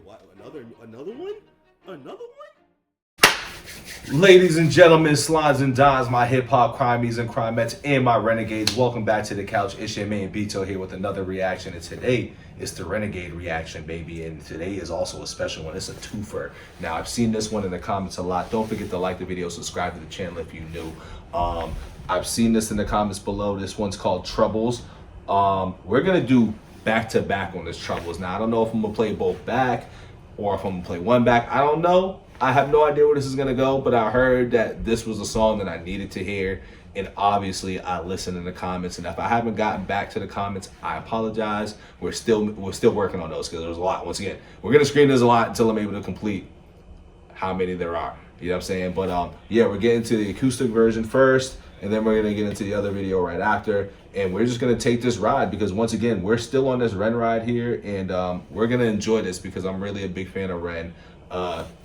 What? Another one? Another one? Ladies and gentlemen, slimes and dimes, my hip-hop crimies and crimettes, and my renegades, welcome back to the couch. It's your man BITO here with another reaction, and today is the Renegade reaction, baby, and today is also a special one. It's a twofer. Now, I've seen this one in the comments a lot. Don't forget to like the video, subscribe to the channel if you're new. I've seen this in the comments below. This one's called Troubles. We're gonna do back-to-back on this Troubles. Now, I don't know if I'm gonna play both back or if I'm gonna play one back. I don't know. I have no idea where this is gonna go, but I heard that this was a song that I needed to hear, and obviously I listened in the comments. And if I haven't gotten back to the comments, I apologize. We're still working on those because there's a lot. Once again, we're gonna screen this a lot until I'm able to complete how many there are. You know what I'm saying? But yeah, we're getting to the acoustic version first, and then we're gonna get into the other video right after. And we're just gonna take this ride because once again, we're still on this Ren ride here, and we're gonna enjoy this because I'm really a big fan of Ren.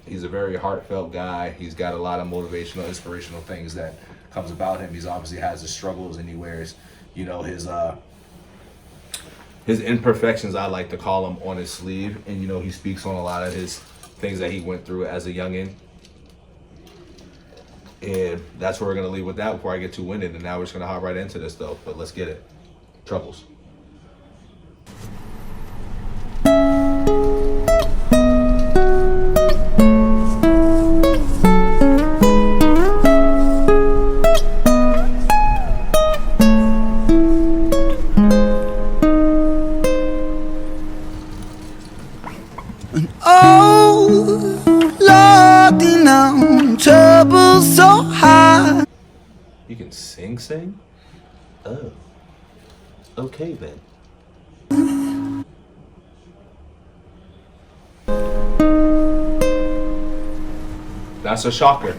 He's a very heartfelt guy. He's got a lot of motivational, inspirational things that comes about him. He's obviously has his struggles, and he wears, you know, his imperfections, I like to call them, on his sleeve. And you know, he speaks on a lot of his things that he went through as a youngin'. And that's where we're gonna leave with that before I get too winded. And now we're just gonna hop right into this though. But let's get it. Troubles. Trouble so high. You can sing? Oh. Okay then. That's a shocker.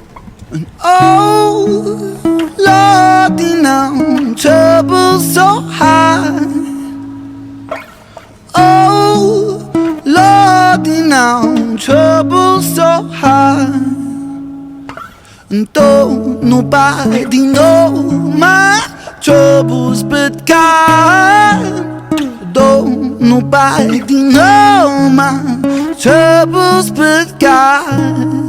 Oh, Lordy, now trouble so high. Oh, Lordy, now trouble so high. Don't nobody know my troubles but God. Don't nobody know my troubles but God.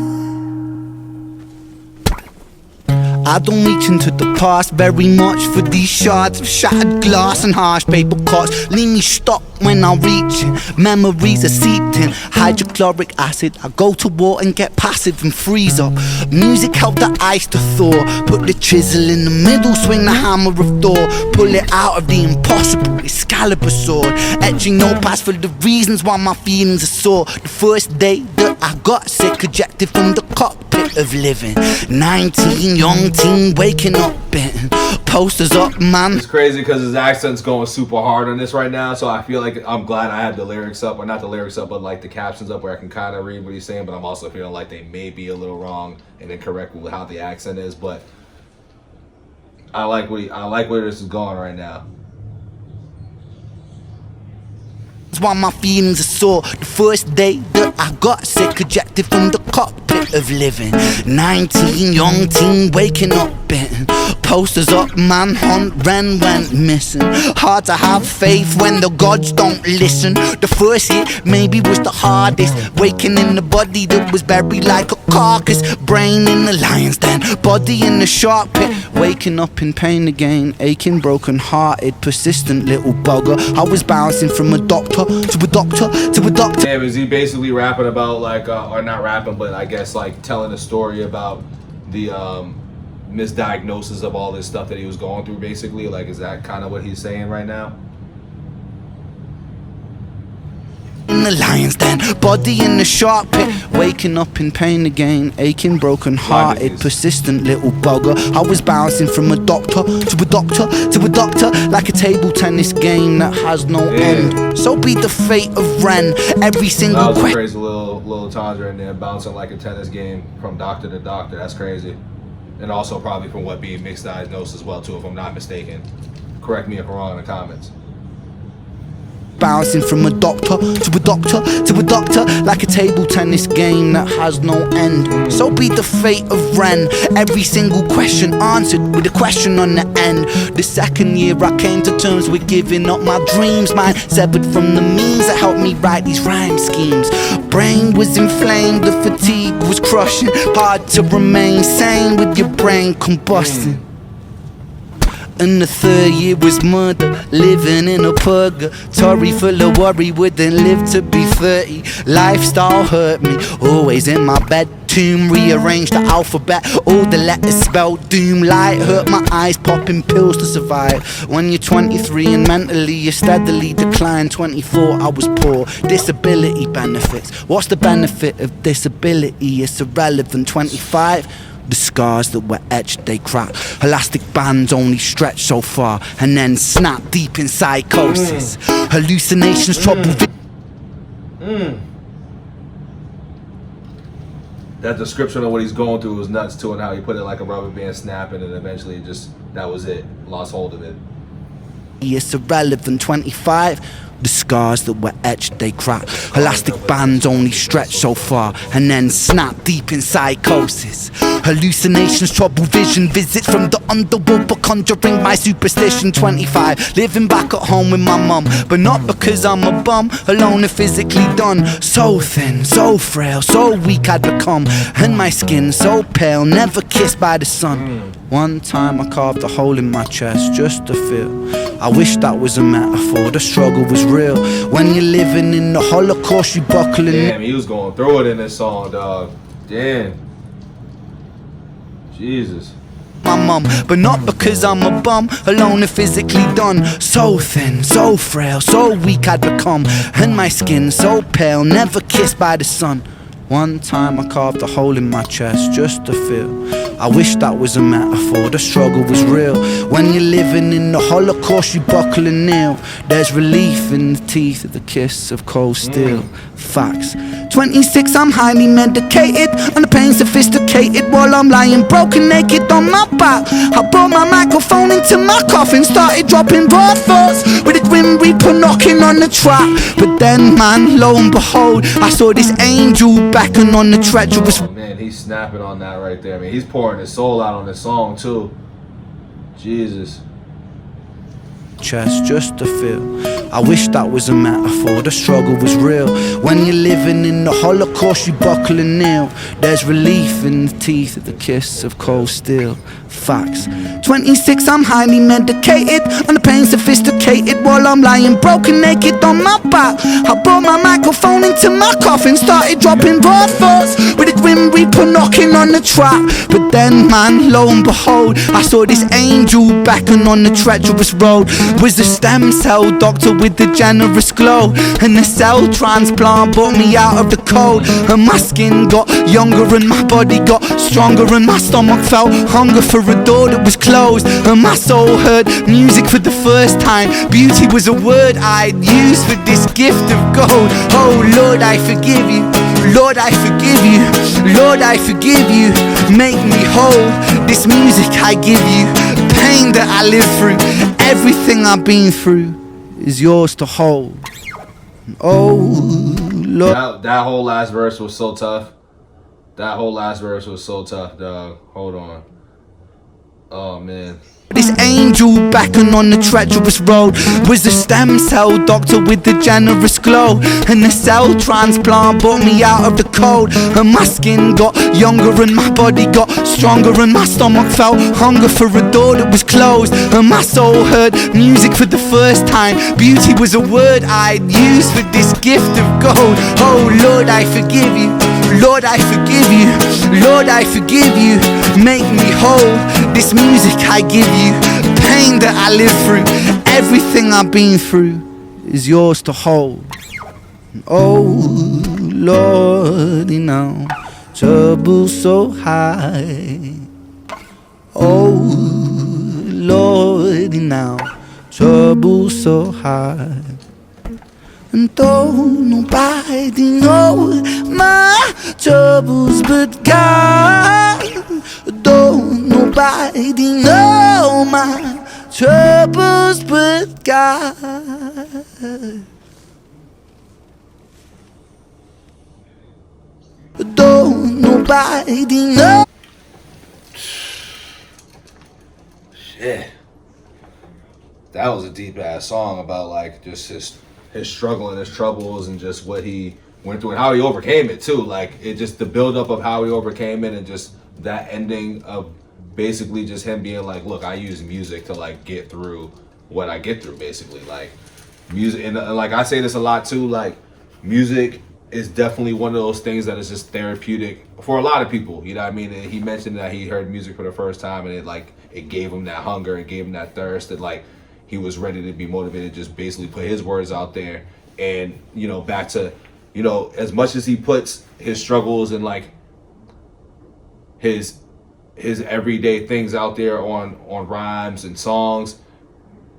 I don't reach into the past very much for these shards of shattered glass and harsh paper cuts. Leave me stuck when I'm reaching. Memories are seeped in hydrochloric acid. I go to war and get passive and freeze up. Music help the ice to thaw. Put the chisel in the middle, swing the hammer of Thor. Pull it out of the impossible, Excalibur sword. Etching notepads for the reasons why my feelings are sore. The first day that I got sick, ejected from the cockpit of living. 19, young teen, waking up bitten. Posters up, man. It's crazy because his accent's going super hard on this right now, so I feel like I'm glad I had the lyrics up, or not the lyrics up, but like the captions up where I can kind of read what he's saying, but I'm also feeling like they may be a little wrong and incorrect with how the accent is, but I like where this is going right now. Why my feelings are sore. The first day that I got sick, ejected from the cockpit of living. 19, young teen, waking up bitten. Posters up, manhunt, Ren went missing. Hard to have faith when the gods don't listen. The first hit maybe was the hardest. Waking in the body that was buried like a carcass. Brain in the lion's den, body in the shark pit. Waking up in pain again, aching, broken hearted, persistent little bugger. I was bouncing from a doctor to a doctor to a doctor. Damn, is he basically rapping about like, or not rapping, but I guess like telling a story about the misdiagnosis of all this stuff that he was going through, basically? Like, is that kind of what he's saying right now? In the lion's den, body in the shark pit. Waking up in pain again, aching, broken hearted, persistent little bugger. I was bouncing from a doctor to a doctor to a doctor, like a table tennis game that has no end. So be the fate of Ren. Every single that was a crazy little tandra in there, bouncing like a tennis game from doctor to doctor. That's crazy. And also probably from what being mixed diagnosed as well too, if I'm not mistaken. Correct me if I'm wrong in the comments. Bouncing from a doctor to a doctor to a doctor, like a table tennis game that has no end. So be the fate of Ren. Every single question answered with a question on the end. The second year I came to terms with giving up my dreams, mine severed from the means that helped me write these rhyme schemes. Brain was inflamed, the fatigue was crushing. Hard to remain sane with your brain combusting. And the third year was murder, living in a purgatory full of worry, wouldn't live to be 30. Lifestyle hurt me, always in my bed tomb. Rearrange the alphabet, all the letters spelled doom. Light hurt my eyes, popping pills to survive. When you're 23 and mentally you steadily decline. 24 I was poor, disability benefits. What's the benefit of disability? It's irrelevant. 25, the scars that were etched, they crack. Elastic bands only stretch so far and then snap deep in psychosis. Hallucinations, trouble. That description of what he's going through was nuts too, and how he put it like a rubber band snapping, and eventually just, that was it. Lost hold of it. It's irrelevant. 25, the scars that were etched, they crack. Elastic bands only stretch so far and then snap deep in psychosis. Hallucinations, trouble vision, visits from the underworld, but conjuring my superstition. 25, living back at home with my mum, but not because I'm a bum, alone and physically done. So thin, so frail, so weak I'd become, and my skin so pale, never kissed by the sun. One time I carved a hole in my chest just to feel. I wish that was a metaphor, the struggle was real. When you're living in the Holocaust, you buckling. Damn, he was going through it in this song, dog. Damn. Jesus. My mum, but not because I'm a bum, alone and physically done. So thin, so frail, so weak I'd become, and my skin so pale, never kissed by the sun. One time I carved a hole in my chest just to feel. I wish that was a metaphor, the struggle was real. When you're living in the Holocaust, you buckle and kneel. There's relief in the teeth of the kiss of cold steel. Facts. 26, I'm highly medicated, and the pain sophisticated, while I'm lying broken naked on my back. I brought my microphone into my coffin, started dropping broad thoughts with a grim reaper knocking on the trap. But then, man, lo and behold, I saw this angel beckon on the treacherous. Oh man, he's snapping on that right there. I mean, he's pouring his soul out on this song too. Jesus. Chest just to feel. I wish that was a metaphor, the struggle was real. When you're living in the Holocaust, you buckle and kneel. There's relief in the teeth of the kiss of cold steel. Facts. 26, I'm highly medicated, and the pain sophisticated, while I'm lying broken naked on my back. I brought my microphone into my coffin, started dropping broad thoughts with a grim reaper knocking on the trap. But then, man, lo and behold, I saw this angel beckon on the treacherous road. Was a stem cell doctor with a generous glow, and the cell transplant brought me out of the cold. And my skin got younger and my body got stronger, and my stomach felt hunger for a door that was closed. And my soul heard music for the first time. Beauty was a word I'd use for this gift of gold. Oh Lord, I forgive you. Lord, I forgive you. Lord, I forgive you. Make me whole. This music I give you, pain that I live through, everything I've been through is yours to hold. Oh Lord. That whole last verse was so tough. That whole last verse was so tough, dog. Hold on. Oh man. This angel beckon on the treacherous road. Was a stem cell doctor with a generous glow, and the cell transplant brought me out of the cold. And my skin got younger and my body got stronger, and my stomach felt hunger for a door that was closed. And my soul heard music for the first time. Beauty was a word I'd use for this gift of gold. Oh Lord, I forgive you. Lord, I forgive you. Lord, I forgive you. Make me whole. This music I give you, pain that I live through, everything I've been through is yours to hold. Oh Lord, you know, trouble so high. Oh Lord, you know, trouble so high. And though nobody knows my troubles but God, though nobody knows my troubles but God. Though nobody knows. Shit. That was a deep ass song about like just his struggle and his troubles and just what he went through and how he overcame it too. Like it just the buildup of how he overcame it and just that ending of basically just him being like, look, I use music to like get through what I get through, basically. Like music, and like I say this a lot too, like music is definitely one of those things that is just therapeutic for a lot of people, you know what I mean? And he mentioned that he heard music for the first time and it gave him that hunger, it gave him that thirst, that like he was ready to be motivated, just basically put his words out there. And you know, back to, you know, as much as he puts his struggles and like his everyday things out there on rhymes and songs,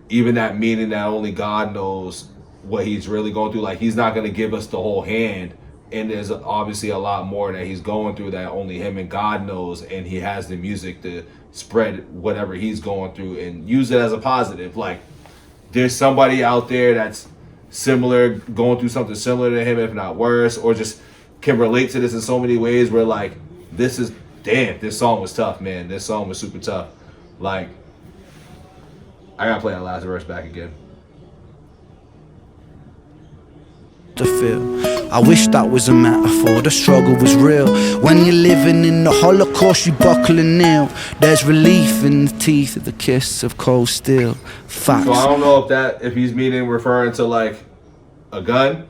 even that meaning that only God knows what he's really going through. Like he's not going to give us the whole hand, and there's obviously a lot more that he's going through that only him and God knows, and he has the music to spread whatever he's going through and use it as a positive. Like there's somebody out there that's similar, going through something similar to him, if not worse, or just can relate to this in so many ways where like this is, damn, this song was tough, man. This song was super tough. Like I gotta play that last verse back again. To feel, I wish that was a metaphor. The struggle was real. When you're living in the Holocaust, you buckle and kneel. There's relief in the teeth of the kiss of cold steel. Facts. So I don't know if he's meaning referring to like a gun,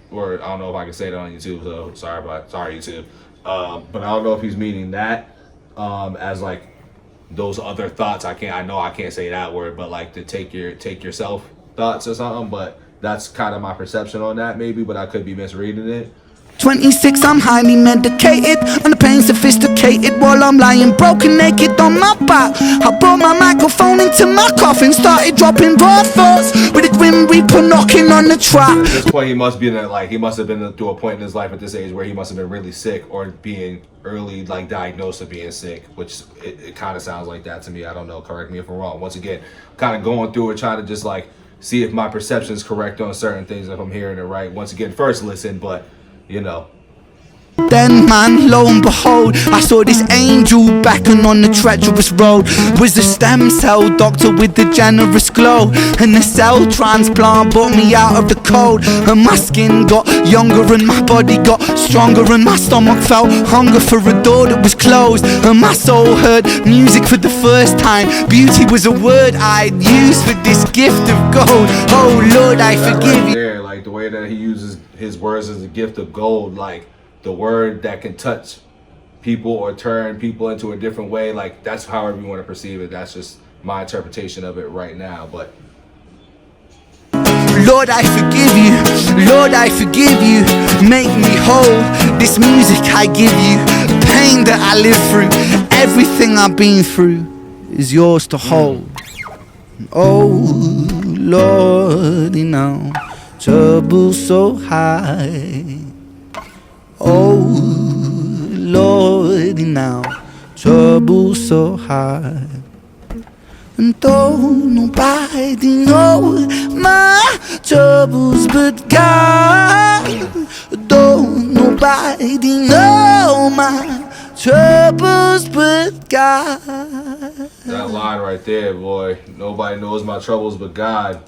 or I don't know if I can say that on YouTube. So sorry YouTube. But I don't know if he's meaning that as like those other thoughts. I know I can't say that word, but like to take yourself thoughts or something. But that's kind of my perception on that, maybe, but I could be misreading it. 26, I'm highly medicated, on the pain sophisticated, while I'm lying broken naked on my back. I brought my microphone into my coffin, started dropping raw thoughts with a grim reaper knocking on the track. At this point, he must have been through a point in his life at this age where he must have been really sick or being early like diagnosed of being sick, which it kind of sounds like that to me. I don't know, correct me if I'm wrong. Once again, kind of going through it, trying to just like see if my perception is correct on certain things, if I'm hearing it right. Once again, first listen, but you know. Then man, lo and behold, I saw this angel beckoning on the treacherous road. Was the stem cell doctor with the generous glow, and the cell transplant brought me out of the cold. And my skin got younger and my body got stronger, and my stomach felt hunger for a door that was closed. And my soul heard music for the first time. Beauty was a word I'd use for this gift of gold. Oh Lord, I forgive you. There, like the way that he uses his words as a gift of gold, like the word that can touch people or turn people into a different way, like that's however you want to perceive it. That's just my interpretation of it right now. But Lord, I forgive you. Lord, I forgive you. Make me whole. This music I give you, the pain that I live through, everything I've been through is yours to hold. Oh Lord, you know, trouble so high. Oh Lord, now trouble so high, and though nobody knows my troubles but God, though nobody knows my troubles but God. That line right there, boy. Nobody knows my troubles but God,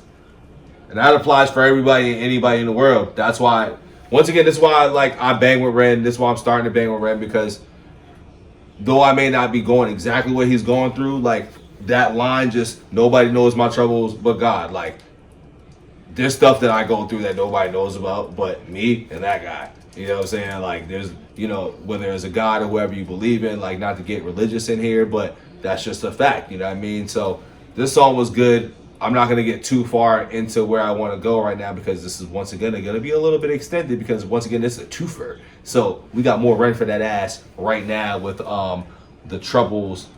and that applies for everybody and anybody in the world. That's why. Once again, this is why I bang with Ren. This is why I'm starting to bang with Ren, because though I may not be going exactly what he's going through, like that line, just nobody knows my troubles but God. Like there's stuff that I go through that nobody knows about but me and that guy. You know what I'm saying? Like there's, you know, whether it's a God or whoever you believe in, like not to get religious in here, but that's just a fact. You know what I mean? So this song was good. I'm not going to get too far into where I want to go right now, because this is once again going to be a little bit extended, because once again this is a twofer. So we got more Ren for that ass right now with the Troubles,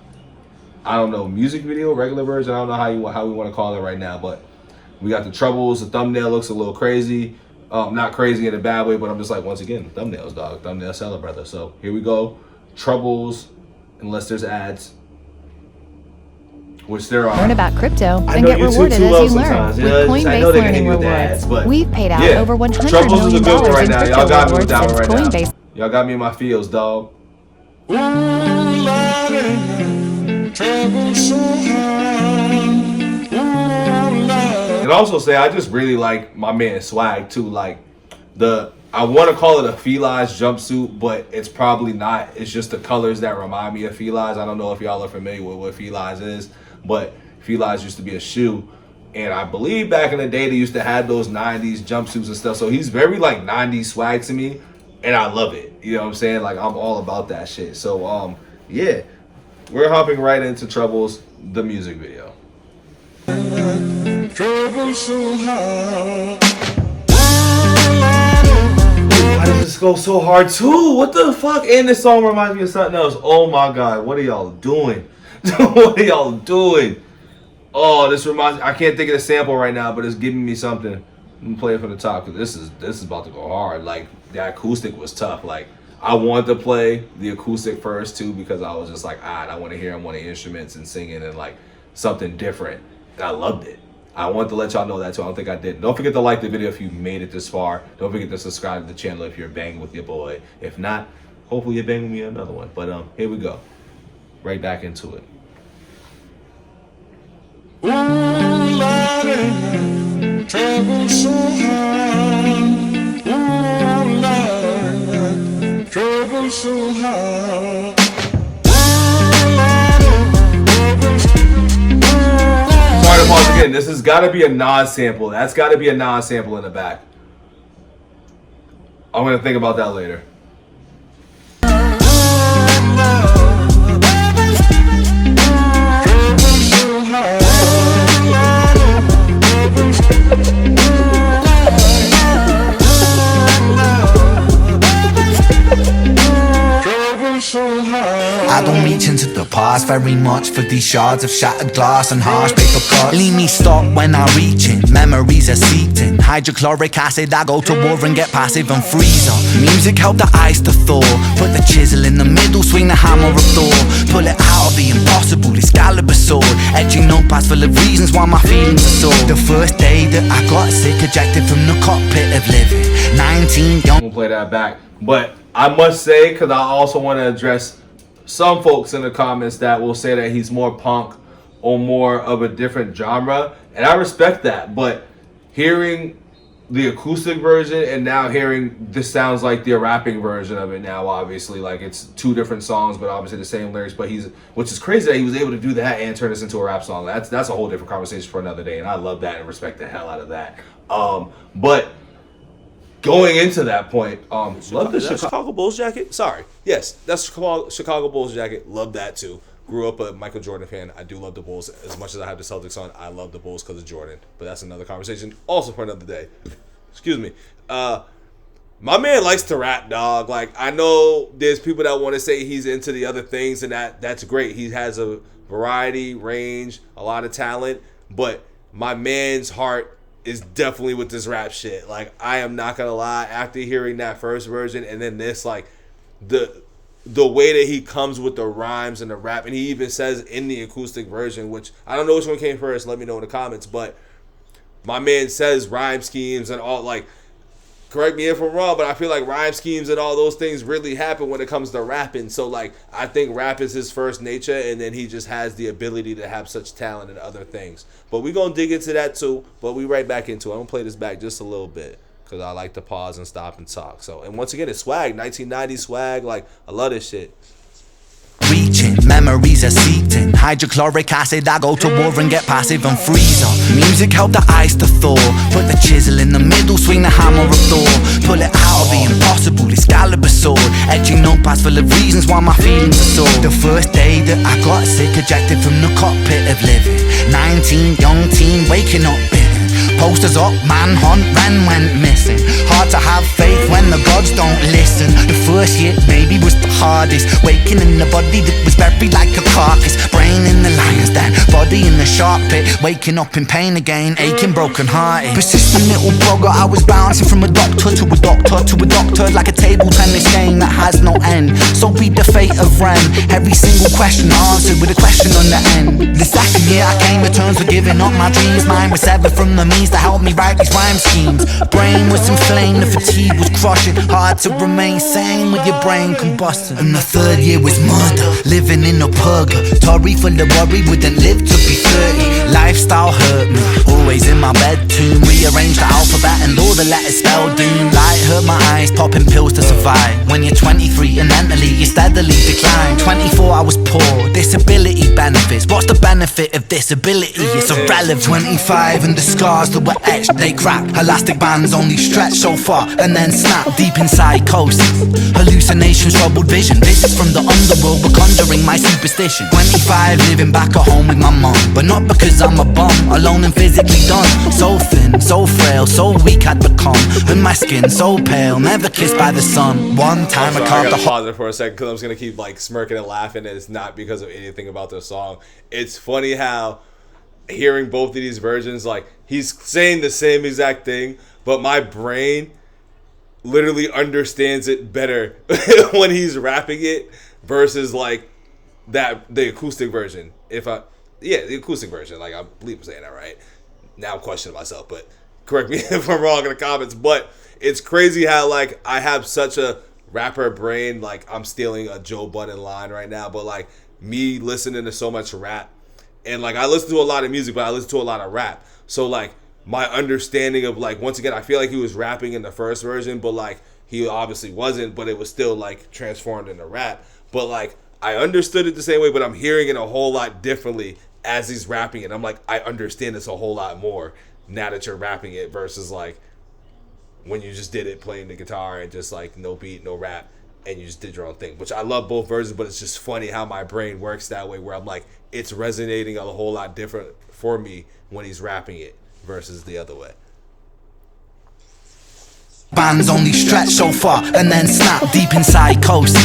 I don't know, music video, regular version, I don't know how we want to call it right now, but we got the Troubles. The thumbnail looks a little crazy, not crazy in a bad way, but I'm just like, once again, thumbnails, dog, thumbnail seller, brother. So here we go, Troubles, unless there's ads. Which there are. Learn about crypto and get rewarded as you learn with Coinbase Learning Rewards. We've paid out over $100 million in crypto rewards since Coinbase. Y'all got me in my feels, dog. And also say, I just really like my man Swag too. Like the I want to call it a felines jumpsuit, but it's probably not. It's just the colors that remind me of felines. I don't know if y'all are familiar with what felines is, but felines used to be a shoe. And I believe back in the day, they used to have those 90s jumpsuits and stuff. So he's very like 90s swag to me. And I love it. You know what I'm saying? Like, I'm all about that shit. So, yeah. We're hopping right into Troubles, the music video. Trouble so hard. Why does this go so hard too? What the fuck? And this song reminds me of something else. Oh my god, what are y'all doing? What are y'all doing? Oh, this reminds me. I can't think of the sample right now, but it's giving me something. I'm gonna play it from the top because this is about to go hard. Like, the acoustic was tough. Like, I wanted to play the acoustic first too because I was just like, I want to hear him on the instruments and singing and like something different. And I loved it. I wanted to let y'all know that too. I don't think I did. Don't forget to like the video if you made it this far. Don't forget to subscribe to the channel if you're banging with your boy. If not, hopefully you're banging with me another one. But here we go. Right back into it. Ooh, Lord, trouble so hard. Ooh, Lord, trouble so hard. Sorry to pause again. This has got to be a non-sample. That's got to be a non-sample in the back. I'm going to think about that later. I don't reach into the past very much for these shards of shattered glass and harsh paper cuts. Leave me stuck when I reach in, memories are seeped in. Hydrochloric acid, I go to war and get passive and freeze up. Music help the ice to thaw. Put the chisel in the middle, swing the hammer of Thor. Pull it out of the impossible, Excalibur sword. Etching notepads full of reasons why my feelings are sore. The first day that I got sick, ejected from the cockpit of living. 19 young. We'll play that back, but I must say, because I also want to address some folks in the comments that will say that he's more punk or more of a different genre, and I respect that. But hearing the acoustic version and now hearing this sounds like the rapping version of it now, obviously, like it's two different songs, but obviously the same lyrics. But which is crazy that he was able to do that and turn this into a rap song. That's a whole different conversation for another day, and I love that and respect the hell out of that. But going into that point, love the Chicago Bulls jacket. Sorry, yes, that's Chicago Bulls jacket. Love that too. Grew up a Michael Jordan fan. I do love the Bulls as much as I have the Celtics on. I love the Bulls because of Jordan, but that's another conversation, also for another day. Excuse me. My man likes to rap, dog. Like, I know there's people that want to say he's into the other things, and that's great. He has a variety, range, a lot of talent, but my man's heart is definitely with this rap shit. Like, I am not gonna lie, after hearing that first version and then this, like, the way that he comes with the rhymes and the rap, and he even says in the acoustic version, which I don't know which one came first, let me know in the comments, but my man says rhyme schemes and all, like, correct me if I'm wrong, but I feel like rhyme schemes and all those things really happen when it comes to rapping. So, like, I think rap is his first nature, and then he just has the ability to have such talent in other things. But we're going to dig into that too, but we right back into it. I'm going to play this back just a little bit because I like to pause and stop and talk. So, and once again, it's swag, 1990s swag. Like, I love this shit. Reaching, memories are seeped in. Hydrochloric acid, I go to war and get passive and freeze up. Music help the ice to thaw. Put the chisel in the middle, swing the hammer of Thor. Pull it out of the impossible, Excalibur sword. Etching notepads full of reasons why my feelings are sore. The first day that I got sick, ejected from the cockpit of living. 19, young teen, waking up bitten. Posters up, manhunt, REN went missing. Hard to have faith when the gods don't listen. The first year maybe was the hardest. Waking in the body that was buried like a carcass. Brain in the lion's den, body in the shark pit. Waking up in pain again, aching, broken hearted. Persistent little blogger, I was bouncing from a doctor to a doctor to a doctor, like a table tennis game that has no end. So be the fate of REN. Every single question answered with a question on the end. The second year I came to terms with giving up my dreams. Mine was severed from the means to help me write these rhyme schemes. Brain was inflamed, the fatigue was crushing. Hard to remain sane with your brain combusting. And the third year was murder, living in a purgatory full of worry, wouldn't live to be 30. Lifestyle hurt me, always in my bedroom. Rearranged the alphabet and all the letters spelled doom. Light hurt my eyes, popping pills to survive. When you're 23 and mentally you steadily decline. 24 I was poor, disability benefits. What's the benefit of disability? It's irrelevant. 25 and the scars that were etched, they crack. Elastic bands only stretch so far and then snap. Deep in psychosis, hallucinations, troubled vision. Visits from the underworld were conjuring my superstition. 25 living back at home with my mum, but not because I'm a bum, alone and physically done. So thin, so frail, so weak I'd become, and my skin so pale, never kissed by the sun. One time I caught the pause it for a second because I'm just gonna keep like smirking and laughing, and it's not because of anything about the song. It's funny how hearing both of these versions, like he's saying the same exact thing, but my brain literally understands it better when he's rapping it versus like the acoustic version. The acoustic version, like I believe I'm saying that right. Now I'm questioning myself, but correct me if I'm wrong in the comments. But it's crazy how like I have such a rapper brain, like I'm stealing a Joe Budden line right now, but like me listening to so much rap, and like I listen to a lot of music, but I listen to a lot of rap. So like my understanding of like, once again, I feel like he was rapping in the first version, but like he obviously wasn't, but it was still like transformed into rap. But like I understood it the same way, but I'm hearing it a whole lot differently as he's rapping it. I'm like, I understand this a whole lot more now that you're rapping it versus like when you just did it playing the guitar and just like no beat, no rap, and you just did your own thing. Which I love both versions, but it's just funny how my brain works that way, where I'm like, it's resonating a whole lot different for me when he's rapping it versus the other way. Bands only stretch so far and then snap. Deep in psychosis,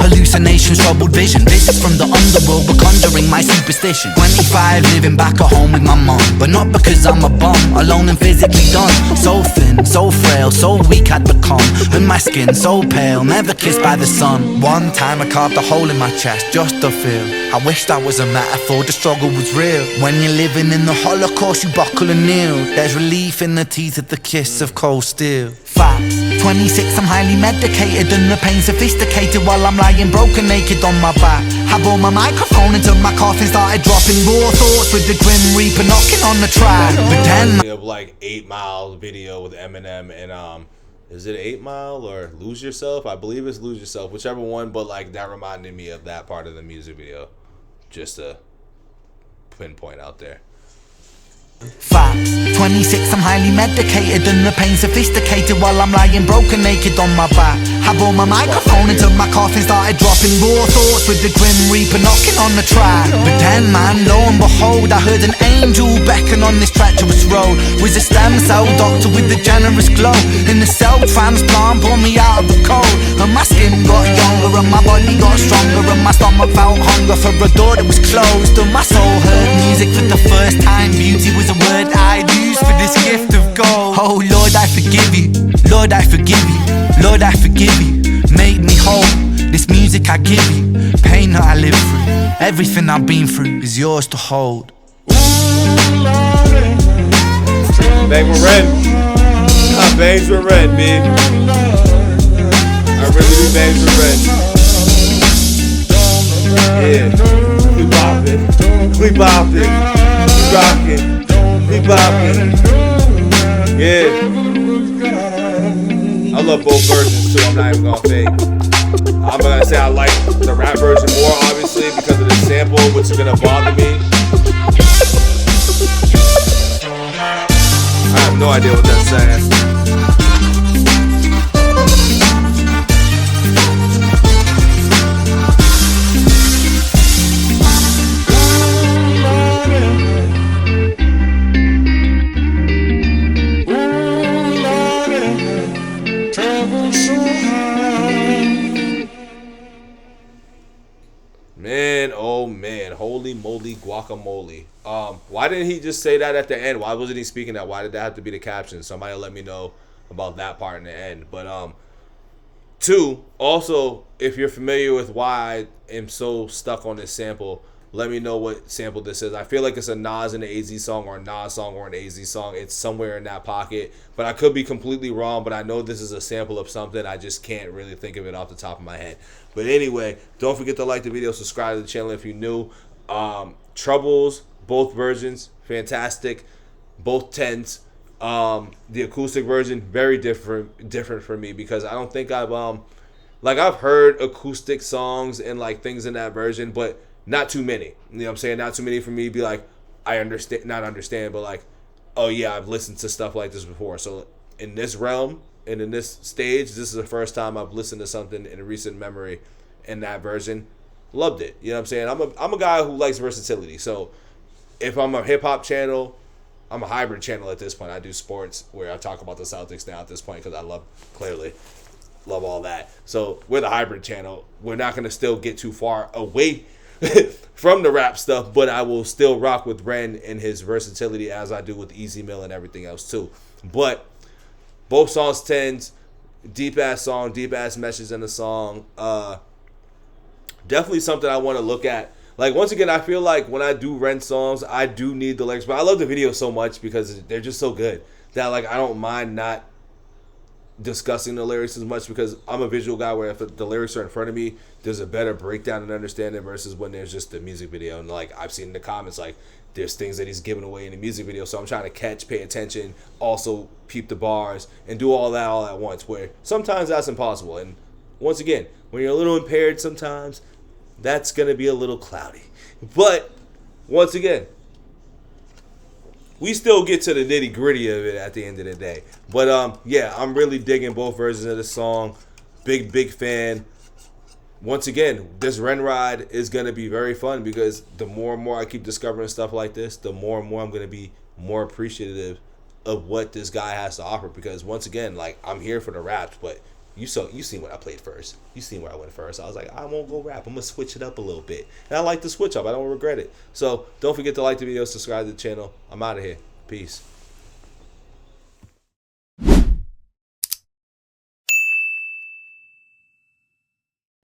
hallucinations, troubled vision. Visits from the underworld were conjuring my superstition. 25 living back at home with my mum, but not because I'm a bum, alone and physically done. So thin, so frail, so weak I'd become, and my skin so pale, never kissed by the sun. One time I carved a hole in my chest just to feel. I wish that was a metaphor, the struggle was real. When you're living in the Holocaust, you buckle and kneel. There's relief in the teeth of the kiss of cold steel. Facts. 26, I'm highly medicated and the pain sophisticated while I'm lying broken naked on my back. I brought my microphone until my coffin started dropping raw thoughts with the Grim Reaper knocking on the track. But then of like 8 Mile video with Eminem and is it 8 Mile or Lose Yourself? I believe it's Lose Yourself, whichever one, but like that reminded me of that part of the music video. Just a pinpoint out there. Facts. 26, I'm highly medicated and the pain sophisticated while I'm lying broken naked on my back. I brought my microphone until my coffin started dropping raw thoughts with the Grim Reaper knocking on the track. But then man, lo and behold, I heard an angel beckon on this treacherous road. Was a stem cell doctor with a generous glow. In the cell transplant pulled me out of the cold, and my skin got younger and my body got stronger, and my stomach felt hunger for a door that was closed. And my soul heard music for the first time. Beauty was a word I'd use for this gift of gold. Oh Lord, I forgive you. Lord, I forgive you. Lord, I forgive you. Make me whole. This music I give you, pain that I live through, everything I've been through is yours to hold. Bang with Ren. I bangs with Ren, man. I really do bangs with Ren. Yeah. We boppin'. We boppin'. We rockin'. We boppin'. Yeah. I love both versions too, I'm not even gonna fake. I'm gonna say I like the rap version more, obviously, because of the sample, which is gonna bother me. I have no idea what that's saying. Man, oh man, holy moly guacamole. Why didn't he just say that at the end? Why wasn't he speaking that? Why did that have to be the caption? Somebody let me know about that part in the end. But two, also if you're familiar with why I am so stuck on this sample, let me know what sample this is. I feel like it's a Nas and an AZ song, or a Nas song or an AZ song. It's somewhere in that pocket, but I could be completely wrong. But I know this is a sample of something. I just can't really think of it off the top of my head. But anyway, don't forget to like the video, subscribe to the channel if you're new. Troubles, both versions, fantastic. Both 10s. The acoustic version, very different for me, because I don't think I've heard acoustic songs and like things in that version, but not too many. You know what I'm saying? Not too many for me to be like, I understand, not understand, but like, oh yeah, I've listened to stuff like this before. So in this realm and in this stage, this is the first time I've listened to something in recent memory in that version. Loved it. You know what I'm saying? I'm a guy who likes versatility. So if I'm a hip hop channel, I'm a hybrid channel at this point. I do sports where I talk about the Celtics now at this point because I love all that. So we're the hybrid channel. We're not going to still get too far away from the rap stuff, but I will still rock with Ren and his versatility as I do with Easy Mill and everything else too. But both songs 10s, deep ass song, deep ass message in the song. Definitely something I want to look at. Like, once again, I feel like when I do Ren songs, I do need the lyrics, but I love the video so much because they're just so good that like I don't mind not discussing the lyrics as much, because I'm a visual guy where if the lyrics are in front of me, there's a better breakdown and understanding versus when there's just the music video. And like I've seen in the comments, like there's things that he's giving away in the music video, so I'm trying to catch, pay attention, also peep the bars and do all that all at once, where sometimes that's impossible. And once again, when you're a little impaired sometimes, that's gonna be a little cloudy. But once again, we still get to the nitty gritty of it at the end of the day. But yeah, I'm really digging both versions of the song. Big fan. Once again, this Ren ride is gonna be very fun, because the more and more I keep discovering stuff like this, the more and more I'm gonna be more appreciative of what this guy has to offer. Because once again, like, I'm here for the raps, but you seen what I played first. You seen where I went first. I was like, I won't go rap. I'm gonna switch it up a little bit, and I like the switch up. I don't regret it. So don't forget to like the video, subscribe to the channel. I'm out of here. Peace.